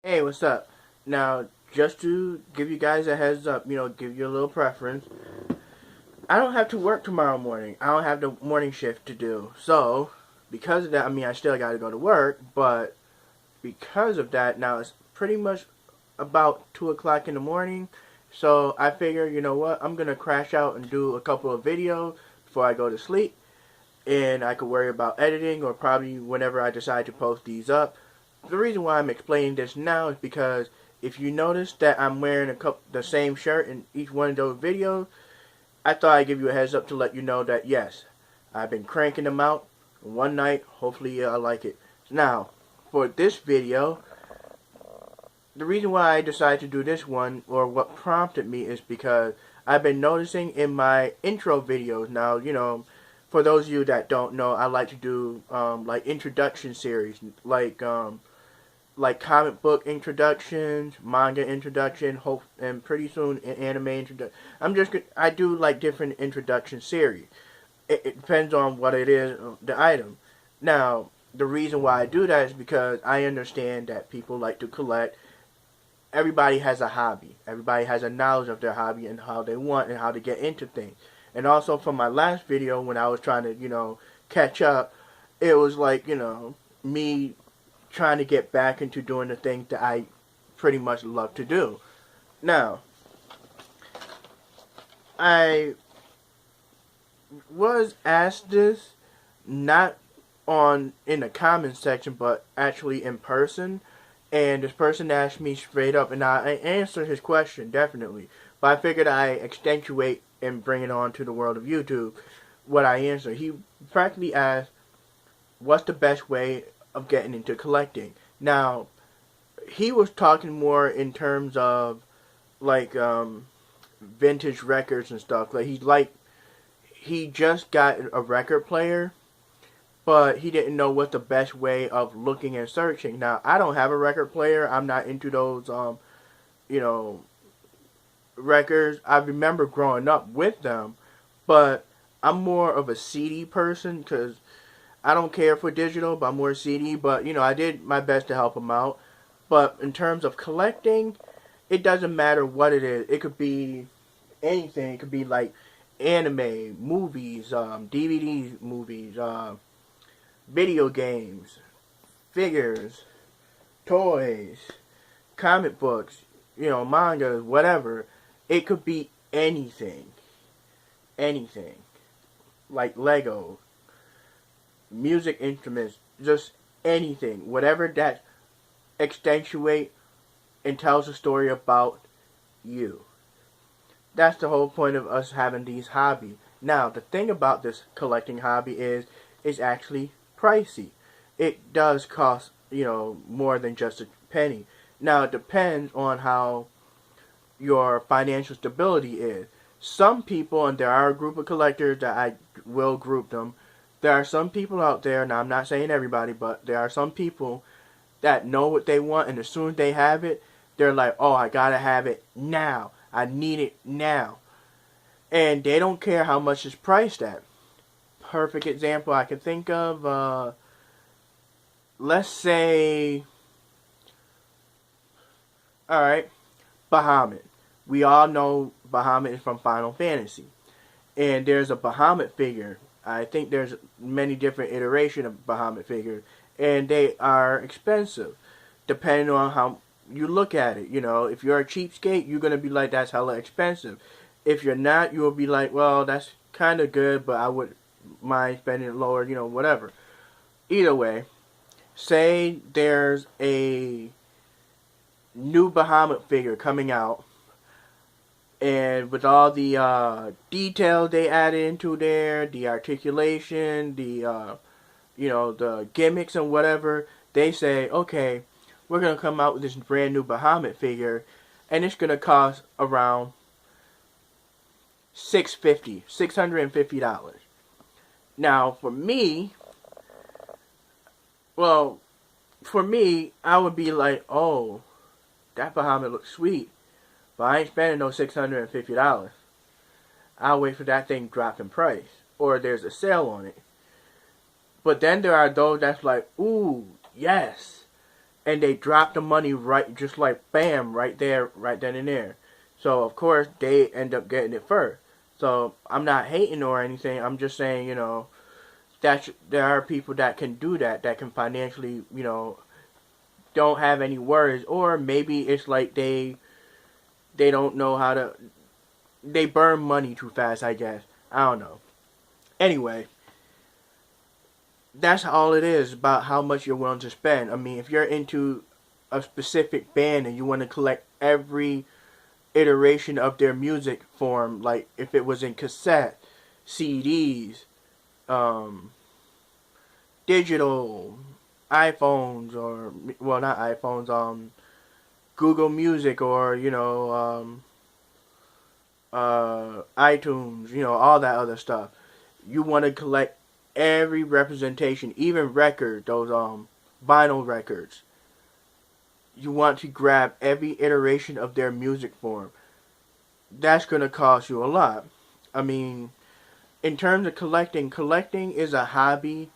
Hey, what's up? Now, just to give you guys a heads up, give you a little preference. I don't have to work tomorrow morning. I don't have the morning shift to do. So, because of that, I still got to go to work, but because of that, now it's pretty much about 2 o'clock in the morning. So, I figure, you know what? I'm going to crash out and do a couple of videos before I go to sleep. And I could worry about editing or probably whenever I decide to post these up. The reason why I'm explaining this now is because if you notice that I'm wearing the same shirt in each one of those videos, I thought I'd give you a heads up to let you know that yes, I've been cranking them out one night. Hopefully I like it. Now, for this video, the reason why I decided to do this one, or what prompted me, is because I've been noticing in my intro videos now, for those of you that don't know, I like to do like introduction series, like comic book introductions, manga introduction, and pretty soon an anime introduction. I do like different introduction series. It depends on what it is, the item. Now, the reason why I do that is because I understand that people like to collect. Everybody has a hobby. Everybody has a knowledge of their hobby and how they want and how to get into things. And also from my last video when I was trying to, catch up, it was like, me trying to get back into doing the things that I pretty much love to do. Now, I was asked this not in the comments section, but actually in person, and this person asked me straight up, and I answered his question definitely. But I figured I accentuate and bring it on to the world of YouTube what I answered. He practically asked, "What's the best way of getting into collecting?" Now, he was talking more in terms of like vintage records and stuff. He just got a record player, but he didn't know what the best way of looking and searching. Now, I don't have a record player. I'm not into those you know records. I remember growing up with them, but I'm more of a CD person because I don't care for digital, but I'm more CD. But I did my best to help him out. But in terms of collecting, it doesn't matter what it is. It could be anything. It could be like anime, movies, DVD movies, video games, figures, toys, comic books, mangas, whatever. It could be anything. Anything. Like Lego, music instruments, just anything. Whatever that accentuate and tells a story about you. That's the whole point of us having these hobbies. Now, the thing about this collecting hobby is it's actually pricey. It does cost, more than just a penny. Now, it depends on how your financial stability is. Some people, and there are a group of collectors that I will group them, there are some people out there, now I'm not saying everybody, but there are some people that know what they want, and as soon as they have it, they're like, oh, I gotta have it now. I need it now. And they don't care how much it's priced at. Perfect example I can think of, let's say, alright, Bahamut. We all know Bahamut is from Final Fantasy. And there's a Bahamut figure. I think there's many different iterations of Bahamut figures. And they are expensive, depending on how you look at it. If you're a cheapskate, you're going to be like, that's hella expensive. If you're not, you'll be like, well, that's kind of good, but I would mind spending it lower, whatever. Either way, say there's a new Bahamut figure coming out, and with all the details they added into there, the articulation, the gimmicks and whatever, they say, okay, we're going to come out with this brand new Bahamut figure, and it's going to cost around $650. Now, for me, I would be like, oh, that Bahamut looks sweet, but I ain't spending no $650. I'll wait for that thing to drop in price, or there's a sale on it. But then there are those that's like, ooh, yes. and they drop the money right, just like bam, right there, right then and there. So of course they end up getting it first. So I'm not hating or anything. I'm just saying, that there are people that can do that, that can financially, don't have any worries, or maybe it's like they don't know how to, they burn money too fast, I guess. I don't know. Anyway, that's all it is about how much you're willing to spend. I mean, if you're into a specific band and you want to collect every iteration of their music form, like if it was in cassette, CDs, um, digital, iPhones, or, well, not iPhones, Google Music, or, iTunes, all that other stuff. You want to collect every representation, even record, those vinyl records. You want to grab every iteration of their music form. That's going to cost you a lot. I mean, in terms of collecting is a hobby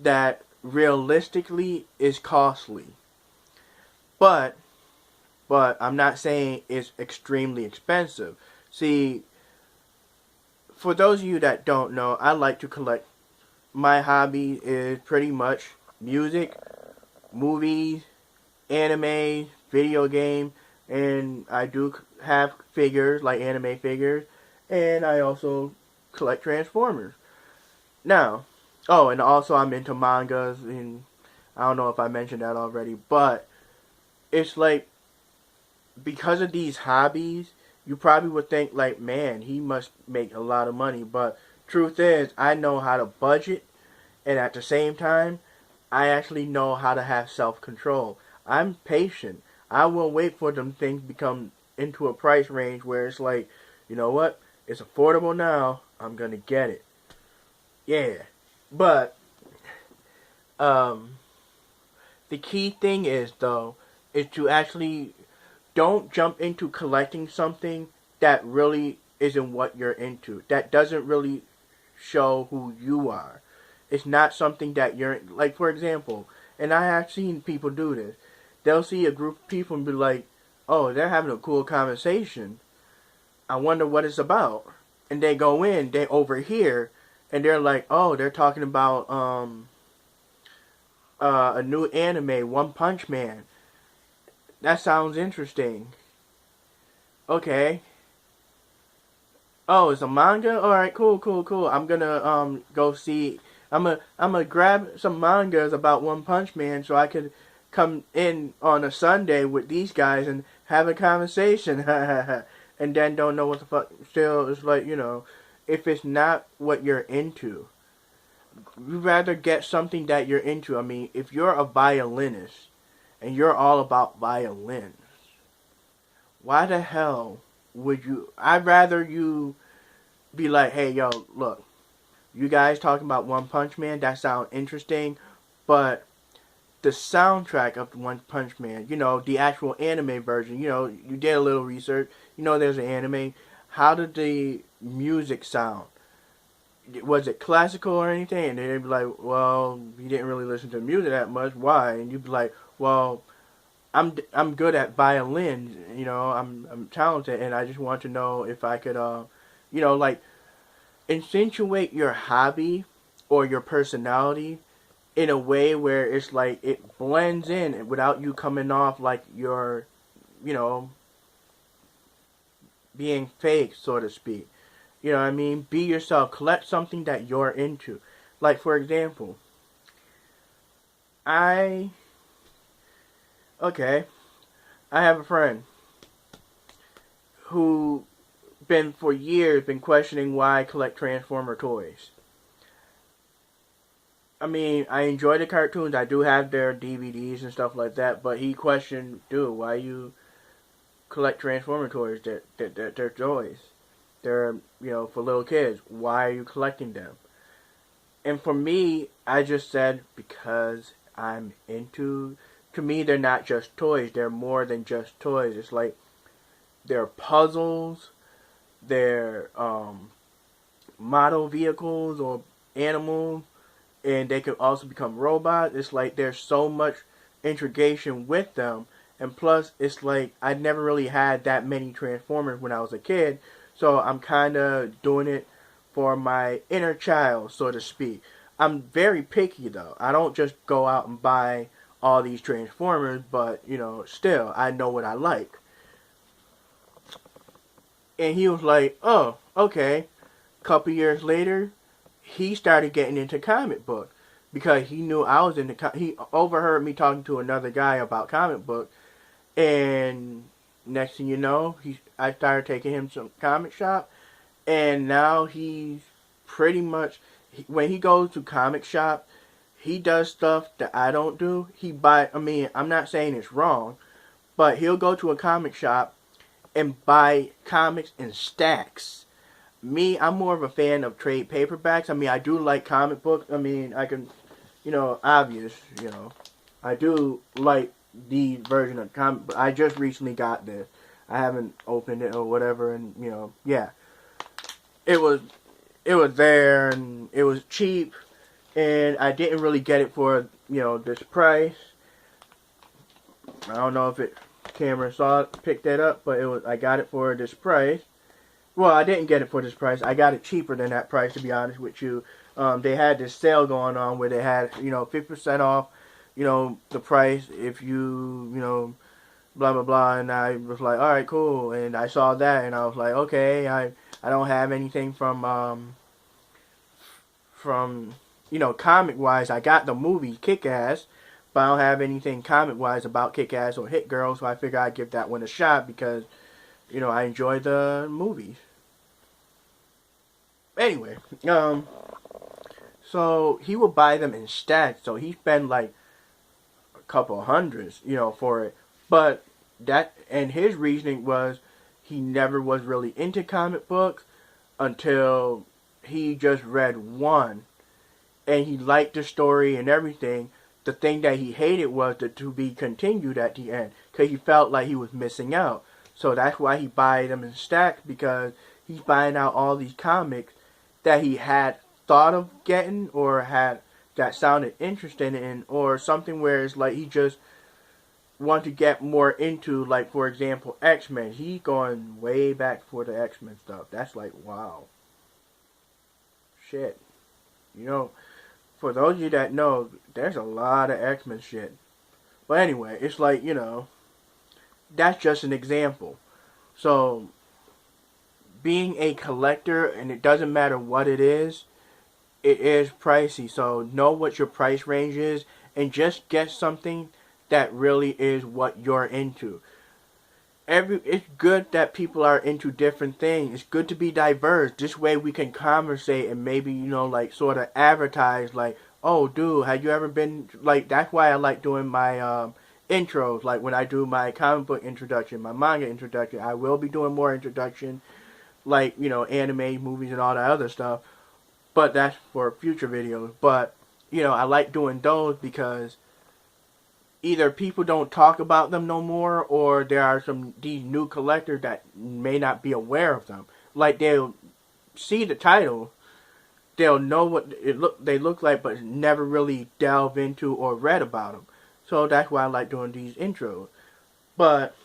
that realistically is costly. But I'm not saying it's extremely expensive. See, for those of you that don't know, I like to collect. My hobby is pretty much music, movies, anime, video game, and I do have figures, like anime figures, and I also collect Transformers. Now, oh, and also I'm into mangas, and I don't know if I mentioned that already, but it's like, because of these hobbies, you probably would think like, man, he must make a lot of money, but truth is, I know how to budget, and at the same time, I actually know how to have self-control. I'm patient. I will wait for them things to become into a price range where it's like, you know what, it's affordable now, I'm gonna get it. Yeah. But, the key thing is, though, is to actually don't jump into collecting something that really isn't what you're into. That doesn't really show who you are. It's not something that you're, like, for example, and I have seen people do this. They'll see a group of people and be like, oh, they're having a cool conversation. I wonder what it's about. And they go in, they overhear, and they're like, oh, they're talking about a new anime, One Punch Man. That sounds interesting. Okay. Oh, it's a manga? Alright, cool. I'm gonna go see, I'm gonna grab some mangas about One Punch Man so I could come in on a Sunday with these guys and have a conversation. And then don't know what the fuck. Still, it's like, if it's not what you're into, you'd rather get something that you're into. I mean, if you're a violinist and you're all about violins, why the hell would you? I'd rather you be like, hey, yo, look, you guys talking about One Punch Man, that sounds interesting, but the soundtrack of One Punch Man, the actual anime version, you did a little research, there's an anime. How did the music sound? Was it classical or anything? And they'd be like, well, you didn't really listen to music that much. Why? And you'd be like, well, I'm good at violins. I'm talented, and I just want to know if I could, like, accentuate your hobby or your personality in a way where it's like it blends in without you coming off like you're, being fake, so to speak. You know what I mean? Be yourself. Collect something that you're into. Like, for example, I have a friend who for years been questioning why I collect Transformer toys. I mean, I enjoy the cartoons. I do have their DVDs and stuff like that. But he questioned, dude, why you collect Transformer toys? They're toys. They're, for little kids. Why are you collecting them? And for me, I just said, because I'm into... To me, they're not just toys. They're more than just toys. It's like, they're puzzles. They're model vehicles or animals. And they can also become robots. It's like there's so much integration with them. And plus, it's like I never really had that many Transformers when I was a kid, so I'm kind of doing it for my inner child, so to speak. I'm very picky though. I don't just go out and buy all these Transformers, but still, I know what I like. And he was like, "Oh, okay." Couple years later, he started getting into comic book because he knew I was into. He overheard me talking to another guy about comic book, and next thing you know, I started taking him to comic shop, and now he's pretty much when he goes to comic shop, he does stuff that I don't do. I mean, I'm not saying it's wrong, but he'll go to a comic shop and buy comics in stacks. Me, I'm more of a fan of trade paperbacks. I mean, I do like comic books. I mean, I can, obvious, I do like the version of comic. I just recently got this. I haven't opened it or whatever, and yeah, it was there and it was cheap, and I didn't really get it for this price. I don't know if camera picked that up, but I got it for this price. Well, I didn't get it for this price. I got it cheaper than that price, to be honest with you. They had this sale going on where they had 50% off the price if you blah blah blah, and I was like, all right, cool, and I saw that and I was like, okay, I don't have anything from comic wise. I got the movie Kick-Ass, but I don't have anything comic wise about Kick-Ass or Hit Girl, so I figured I'd give that one a shot because I enjoy the movies. Anyway, so he would buy them in stacks, so he spent like a couple hundreds for it. But and his reasoning was he never was really into comic books until he just read one, and he liked the story and everything. The thing that he hated was to be continued at the end, because he felt like he was missing out. So that's why he buy them in stacks, because he's buying out all these comics that he had thought of getting or had that sounded interesting in, or something where it's like he just want to get more into, like, for example, X-Men. He's going way back for the X-Men stuff. That's like, wow. Shit. For those of you that know, there's a lot of X-Men shit. But anyway, it's like, that's just an example. So, being a collector, and it doesn't matter what it is pricey. So, know what your price range is, and just get something that really is what you're into. It's good that people are into different things. It's good to be diverse. This way we can conversate and maybe, like, sort of advertise, like, oh, dude, have you ever been, like, that's why I like doing my, intros. Like, when I do my comic book introduction, my manga introduction, I will be doing more introduction, like, anime, movies, and all that other stuff. But that's for future videos. But, I like doing those because either people don't talk about them no more, or there are these new collectors that may not be aware of them. Like, they'll see the title, they'll know what they look like, but never really delve into or read about them. So that's why I like doing these intros. But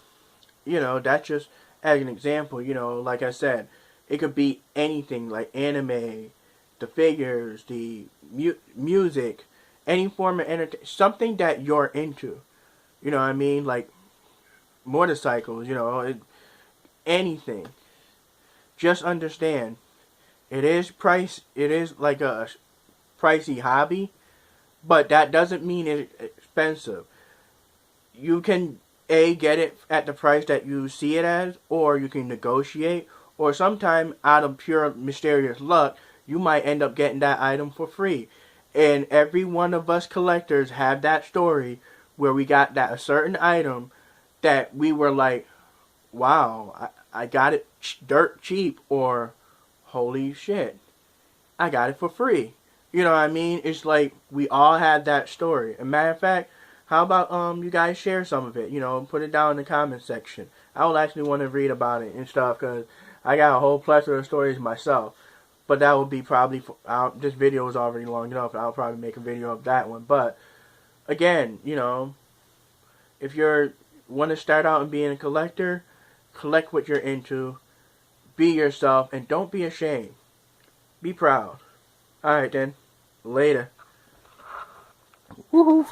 that's just as an example. Like I said, it could be anything, like anime, the figures, the music, any form of entertainment, something that you're into. You know what I mean? Like motorcycles, anything. Just understand, it is like a pricey hobby, but that doesn't mean it's expensive. You can get it at the price that you see it as, or you can negotiate, or sometime out of pure mysterious luck, you might end up getting that item for free. And every one of us collectors have that story where we got a certain item that we were like, wow, I got it dirt cheap, or holy shit, I got it for free. You know what I mean? It's like we all had that story. As a matter of fact, how about you guys share some of it? Put it down in the comment section. I would actually want to read about it and stuff, because I got a whole plethora of stories myself. But that would be probably, this video is already long enough. I'll probably make a video of that one. But, again, if you're want to start out and being a collector, collect what you're into. Be yourself and don't be ashamed. Be proud. Alright then. Later. Woohoo.